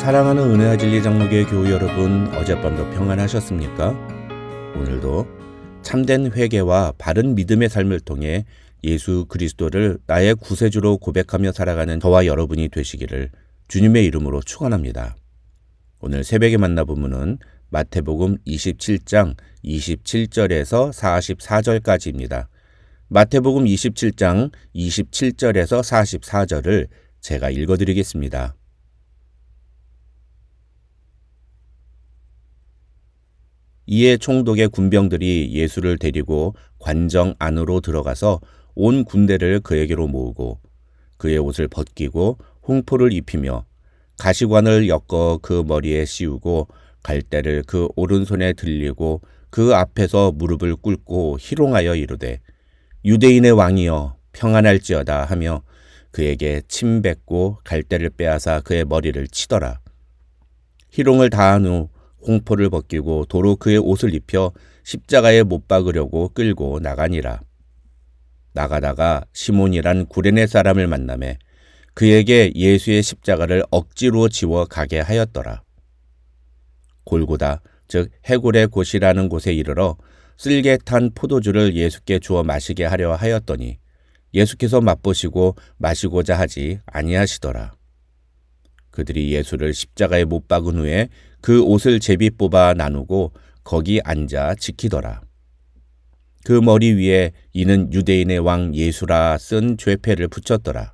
사랑하는 은혜와 진리 장로교회 교우 여러분, 어젯밤도 평안하셨습니까? 오늘도 참된 회개와 바른 믿음의 삶을 통해 예수 그리스도를 나의 구세주로 고백하며 살아가는 저와 여러분이 되시기를 주님의 이름으로 축원합니다. 오늘 새벽에 만나보면은 마태복음 27장 27절에서 44절까지입니다. 마태복음 27장 27절에서 44절을 제가 읽어드리겠습니다. 이에 총독의 군병들이 예수를 데리고 관정 안으로 들어가서 온 군대를 그에게로 모으고 그의 옷을 벗기고 홍포를 입히며 가시관을 엮어 그 머리에 씌우고 갈대를 그 오른손에 들리고 그 앞에서 무릎을 꿇고 희롱하여 이르되 유대인의 왕이여 평안할지어다 하며 그에게 침 뱉고 갈대를 빼앗아 그의 머리를 치더라. 희롱을 다한 후 홍포를 벗기고 도로 그의 옷을 입혀 십자가에 못 박으려고 끌고 나가니라. 나가다가 시몬이란 구레네 사람을 만나매 그에게 예수의 십자가를 억지로 지워 가게 하였더라. 골고다 즉 해골의 곳이라는 곳에 이르러 쓸개 탄 포도주를 예수께 주어 마시게 하려 하였더니 예수께서 맛보시고 마시고자 하지 아니하시더라. 그들이 예수를 십자가에 못 박은 후에 그 옷을 제비 뽑아 나누고 거기 앉아 지키더라. 그 머리 위에 이는 유대인의 왕 예수라 쓴 죄패를 붙였더라.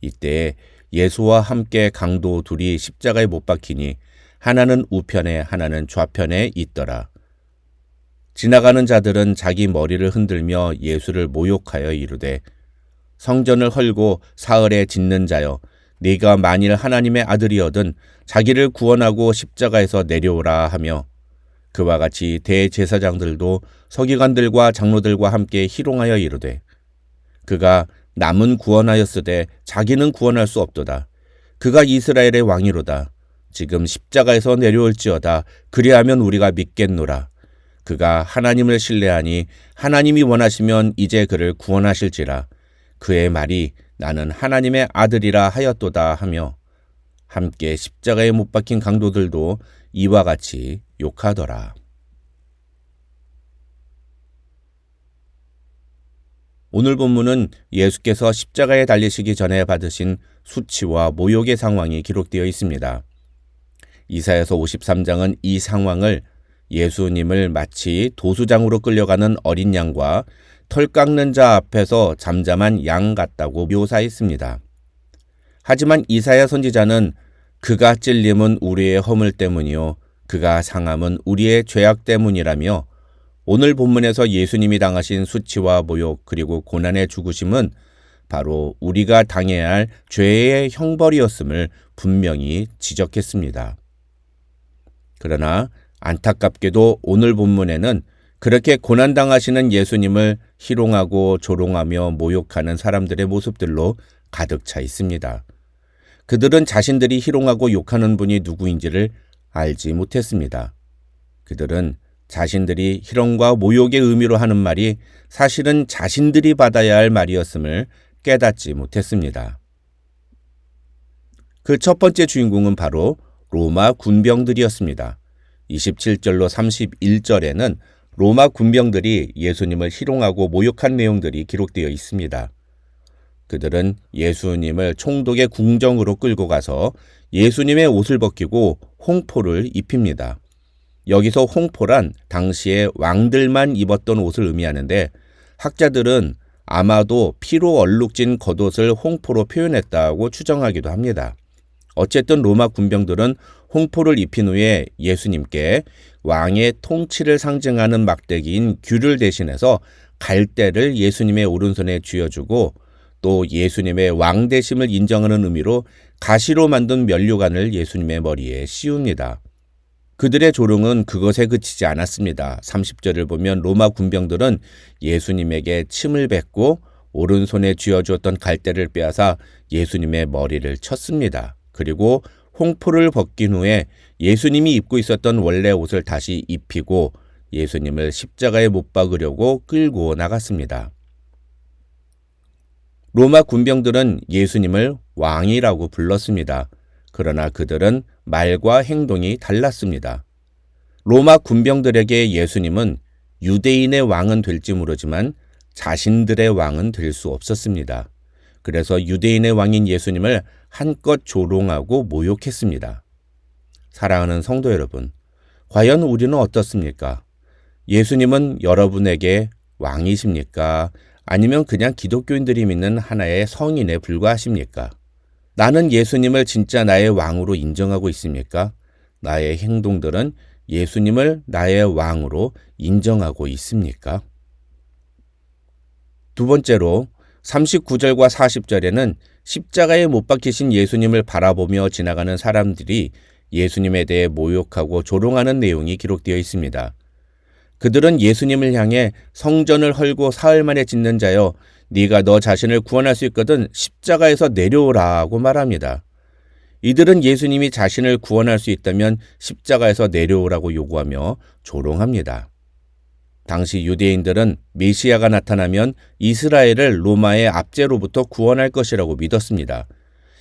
이때 예수와 함께 강도 둘이 십자가에 못 박히니 하나는 우편에 하나는 좌편에 있더라. 지나가는 자들은 자기 머리를 흔들며 예수를 모욕하여 이르되 성전을 헐고 사흘에 짓는 자여 네가 만일 하나님의 아들이어든 자기를 구원하고 십자가에서 내려오라 하며 그와 같이 대제사장들도 서기관들과 장로들과 함께 희롱하여 이르되 그가 남은 구원하였으되 자기는 구원할 수 없도다. 그가 이스라엘의 왕이로다. 지금 십자가에서 내려올지어다. 그리하면 우리가 믿겠노라. 그가 하나님을 신뢰하니 하나님이 원하시면 이제 그를 구원하실지라. 그의 말이 나는 하나님의 아들이라 하였도다 하며 함께 십자가에 못 박힌 강도들도 이와 같이 욕하더라. 오늘 본문은 예수께서 십자가에 달리시기 전에 받으신 수치와 모욕의 상황이 기록되어 있습니다. 이사야서 53장은 이 상황을 예수님을 마치 도수장으로 끌려가는 어린 양과 털 깎는 자 앞에서 잠잠한 양 같다고 묘사했습니다. 하지만 이사야 선지자는 그가 찔림은 우리의 허물 때문이요 그가 상함은 우리의 죄악 때문이라며 오늘 본문에서 예수님이 당하신 수치와 모욕 그리고 고난의 죽으심은 바로 우리가 당해야 할 죄의 형벌이었음을 분명히 지적했습니다. 그러나 안타깝게도 오늘 본문에는 그렇게 고난당하시는 예수님을 희롱하고 조롱하며 모욕하는 사람들의 모습들로 가득 차 있습니다. 그들은 자신들이 희롱하고 욕하는 분이 누구인지를 알지 못했습니다. 그들은 자신들이 희롱과 모욕의 의미로 하는 말이 사실은 자신들이 받아야 할 말이었음을 깨닫지 못했습니다. 그 첫 번째 주인공은 바로 로마 군병들이었습니다. 27절로 31절에는 로마 군병들이 예수님을 희롱하고 모욕한 내용들이 기록되어 있습니다. 그들은 예수님을 총독의 궁정으로 끌고 가서 예수님의 옷을 벗기고 홍포를 입힙니다. 여기서 홍포란 당시에 왕들만 입었던 옷을 의미하는데 학자들은 아마도 피로 얼룩진 겉옷을 홍포로 표현했다고 추정하기도 합니다. 어쨌든 로마 군병들은 홍포를 입힌 후에 예수님께 왕의 통치를 상징하는 막대기인 귤을 대신해서 갈대를 예수님의 오른손에 쥐어주고 또 예수님의 왕되심을 인정하는 의미로 가시로 만든 면류관을 예수님의 머리에 씌웁니다. 그들의 조롱은 그것에 그치지 않았습니다. 30절을 보면 로마 군병들은 예수님에게 침을 뱉고 오른손에 쥐어주었던 갈대를 빼앗아 예수님의 머리를 쳤습니다. 그리고 홍포를 벗긴 후에 예수님이 입고 있었던 원래 옷을 다시 입히고 예수님을 십자가에 못 박으려고 끌고 나갔습니다. 로마 군병들은 예수님을 왕이라고 불렀습니다. 그러나 그들은 말과 행동이 달랐습니다. 로마 군병들에게 예수님은 유대인의 왕은 될지 모르지만 자신들의 왕은 될 수 없었습니다. 그래서 유대인의 왕인 예수님을 한껏 조롱하고 모욕했습니다. 사랑하는 성도 여러분, 과연 우리는 어떻습니까? 예수님은 여러분에게 왕이십니까? 아니면 그냥 기독교인들이 믿는 하나의 성인에 불과하십니까? 나는 예수님을 진짜 나의 왕으로 인정하고 있습니까? 나의 행동들은 예수님을 나의 왕으로 인정하고 있습니까? 두 번째로 39절과 40절에는 십자가에 못 박히신 예수님을 바라보며 지나가는 사람들이 예수님에 대해 모욕하고 조롱하는 내용이 기록되어 있습니다. 그들은 예수님을 향해 성전을 헐고 사흘 만에 짓는 자여 네가 너 자신을 구원할 수 있거든 십자가에서 내려오라고 말합니다. 이들은 예수님이 자신을 구원할 수 있다면 십자가에서 내려오라고 요구하며 조롱합니다. 당시 유대인들은 메시아가 나타나면 이스라엘을 로마의 압제로부터 구원할 것이라고 믿었습니다.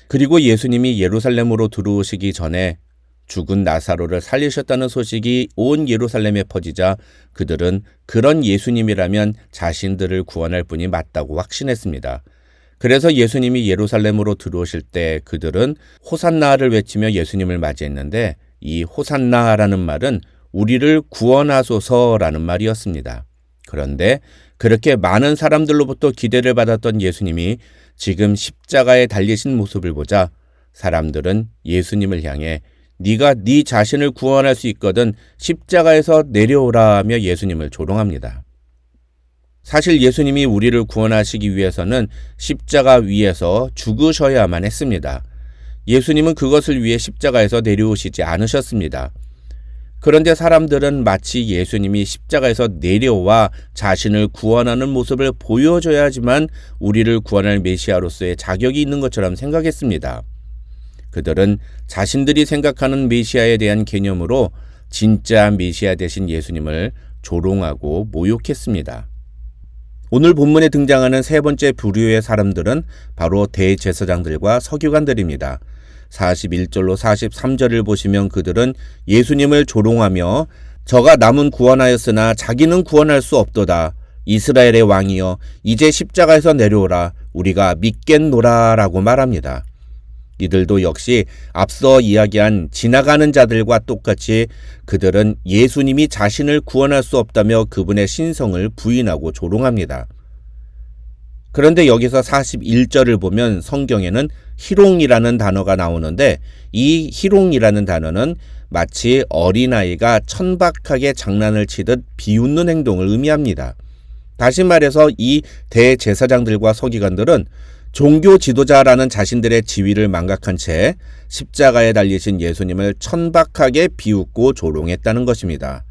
그리고 예수님이 예루살렘으로 들어오시기 전에 죽은 나사로를 살리셨다는 소식이 온 예루살렘에 퍼지자 그들은 그런 예수님이라면 자신들을 구원할 분이 맞다고 확신했습니다. 그래서 예수님이 예루살렘으로 들어오실 때 그들은 호산나를 외치며 예수님을 맞이했는데 이 호산나라는 말은 우리를 구원하소서라는 말이었습니다. 그런데 그렇게 많은 사람들로부터 기대를 받았던 예수님이 지금 십자가에 달리신 모습을 보자 사람들은 예수님을 향해 네가 네 자신을 구원할 수 있거든 십자가에서 내려오라며 예수님을 조롱합니다. 사실 예수님이 우리를 구원하시기 위해서는 십자가 위에서 죽으셔야만 했습니다. 예수님은 그것을 위해 십자가에서 내려오시지 않으셨습니다. 그런데 사람들은 마치 예수님이 십자가에서 내려와 자신을 구원하는 모습을 보여줘야지만 우리를 구원할 메시아로서의 자격이 있는 것처럼 생각했습니다. 그들은 자신들이 생각하는 메시아에 대한 개념으로 진짜 메시아 되신 예수님을 조롱하고 모욕했습니다. 오늘 본문에 등장하는 세 번째 부류의 사람들은 바로 대제사장들과 서기관들입니다. 41절로 43절을 보시면 그들은 예수님을 조롱하며 저가 남은 구원하였으나 자기는 구원할 수 없도다. 이스라엘의 왕이여 이제 십자가에서 내려오라. 우리가 믿겠노라 라고 말합니다. 이들도 역시 앞서 이야기한 지나가는 자들과 똑같이 그들은 예수님이 자신을 구원할 수 없다며 그분의 신성을 부인하고 조롱합니다. 그런데 여기서 41절을 보면 성경에는 희롱이라는 단어가 나오는데 이 희롱이라는 단어는 마치 어린아이가 천박하게 장난을 치듯 비웃는 행동을 의미합니다. 다시 말해서 이 대제사장들과 서기관들은 종교 지도자라는 자신들의 지위를 망각한 채 십자가에 달리신 예수님을 천박하게 비웃고 조롱했다는 것입니다.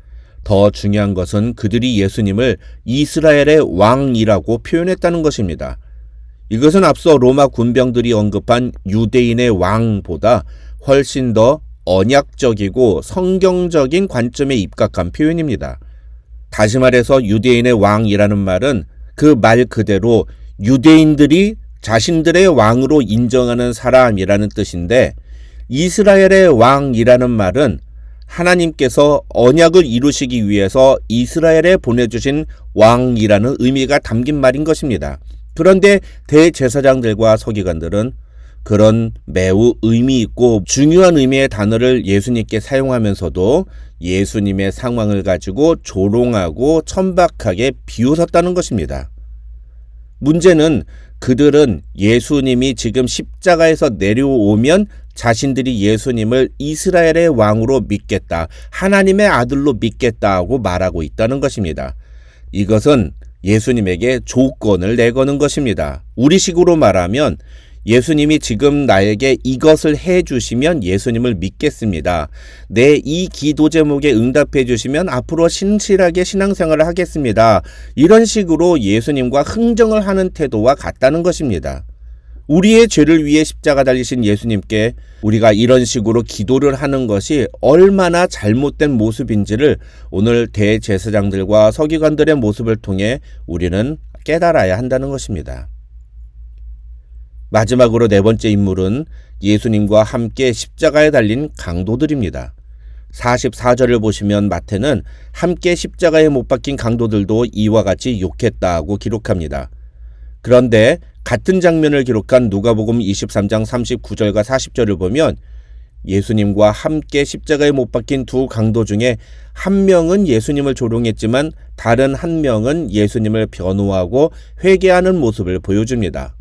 더 중요한 것은 그들이 예수님을 이스라엘의 왕이라고 표현했다는 것입니다. 이것은 앞서 로마 군병들이 언급한 유대인의 왕보다 훨씬 더 언약적이고 성경적인 관점에 입각한 표현입니다. 다시 말해서 유대인의 왕이라는 말은 그 말 그대로 유대인들이 자신들의 왕으로 인정하는 사람이라는 뜻인데 이스라엘의 왕이라는 말은 하나님께서 언약을 이루시기 위해서 이스라엘에 보내주신 왕이라는 의미가 담긴 말인 것입니다. 그런데 대제사장들과 서기관들은 그런 매우 의미 있고 중요한 의미의 단어를 예수님께 사용하면서도 예수님의 상황을 가지고 조롱하고 천박하게 비웃었다는 것입니다. 문제는 그들은 예수님이 지금 십자가에서 내려오면 자신들이 예수님을 이스라엘의 왕으로 믿겠다, 하나님의 아들로 믿겠다고 말하고 있다는 것입니다. 이것은 예수님에게 조건을 내거는 것입니다. 우리식으로 말하면 예수님이 지금 나에게 이것을 해주시면 예수님을 믿겠습니다. 내 이 기도 제목에 응답해 주시면 앞으로 신실하게 신앙생활을 하겠습니다. 이런 식으로 예수님과 흥정을 하는 태도와 같다는 것입니다. 우리의 죄를 위해 십자가 달리신 예수님께 우리가 이런 식으로 기도를 하는 것이 얼마나 잘못된 모습인지를 오늘 대제사장들과 서기관들의 모습을 통해 우리는 깨달아야 한다는 것입니다. 마지막으로 네 번째 인물은 예수님과 함께 십자가에 달린 강도들입니다. 44절을 보시면 마태는 함께 십자가에 못 박힌 강도들도 이와 같이 욕했다고 기록합니다. 그런데 같은 장면을 기록한 누가복음 23장 39절과 40절을 보면 예수님과 함께 십자가에 못 박힌 두 강도 중에 한 명은 예수님을 조롱했지만 다른 한 명은 예수님을 변호하고 회개하는 모습을 보여줍니다.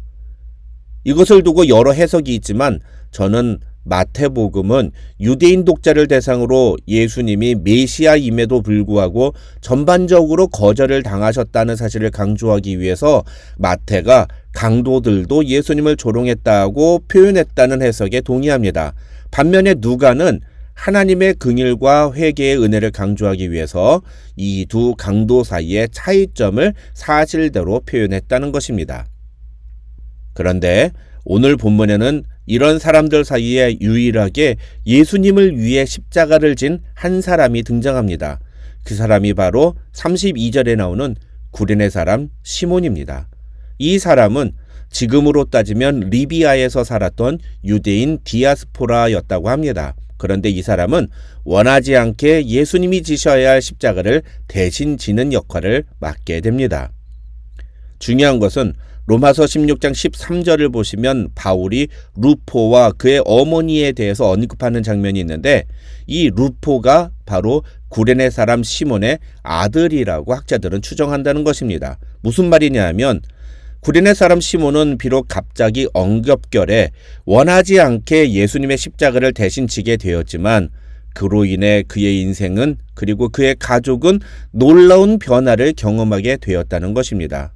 이것을 두고 여러 해석이 있지만 저는 마태복음은 유대인 독자를 대상으로 예수님이 메시아임에도 불구하고 전반적으로 거절을 당하셨다는 사실을 강조하기 위해서 마태가 강도들도 예수님을 조롱했다고 표현했다는 해석에 동의합니다. 반면에 누가는 하나님의 긍휼과 회개의 은혜를 강조하기 위해서 이 두 강도 사이의 차이점을 사실대로 표현했다는 것입니다. 그런데 오늘 본문에는 이런 사람들 사이에 유일하게 예수님을 위해 십자가를 진 한 사람이 등장합니다. 그 사람이 바로 32절에 나오는 구레네 사람 시몬입니다. 이 사람은 지금으로 따지면 리비아에서 살았던 유대인 디아스포라였다고 합니다. 그런데 이 사람은 원하지 않게 예수님이 지셔야 할 십자가를 대신 지는 역할을 맡게 됩니다. 중요한 것은 로마서 16장 13절을 보시면 바울이 루포와 그의 어머니에 대해서 언급하는 장면이 있는데 이 루포가 바로 구레네 사람 시몬의 아들이라고 학자들은 추정한다는 것입니다. 무슨 말이냐 하면 구레네 사람 시몬은 비록 갑자기 엉겹결에 원하지 않게 예수님의 십자가를 대신 지게 되었지만 그로 인해 그의 인생은 그리고 그의 가족은 놀라운 변화를 경험하게 되었다는 것입니다.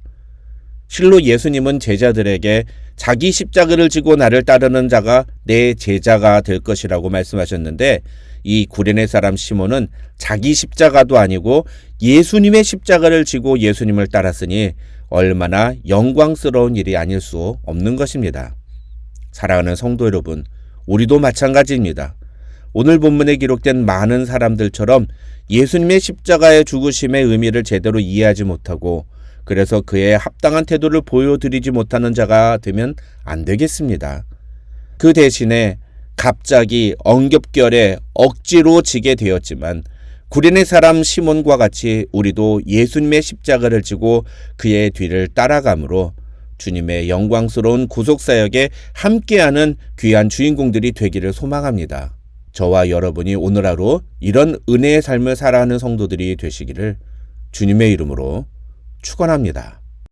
실로 예수님은 제자들에게 자기 십자가를 지고 나를 따르는 자가 내 제자가 될 것이라고 말씀하셨는데 이 구레네 사람 시몬은 자기 십자가도 아니고 예수님의 십자가를 지고 예수님을 따랐으니 얼마나 영광스러운 일이 아닐 수 없는 것입니다. 사랑하는 성도 여러분, 우리도 마찬가지입니다. 오늘 본문에 기록된 많은 사람들처럼 예수님의 십자가의 죽으심의 의미를 제대로 이해하지 못하고 그래서 그에 합당한 태도를 보여드리지 못하는 자가 되면 안 되겠습니다. 그 대신에 갑자기 엉겹결에 억지로 지게 되었지만 구레네 사람 시몬과 같이 우리도 예수님의 십자가를 지고 그의 뒤를 따라감으로 주님의 영광스러운 구속사역에 함께하는 귀한 주인공들이 되기를 소망합니다. 저와 여러분이 오늘 하루 이런 은혜의 삶을 살아가는 성도들이 되시기를 주님의 이름으로 축원합니다.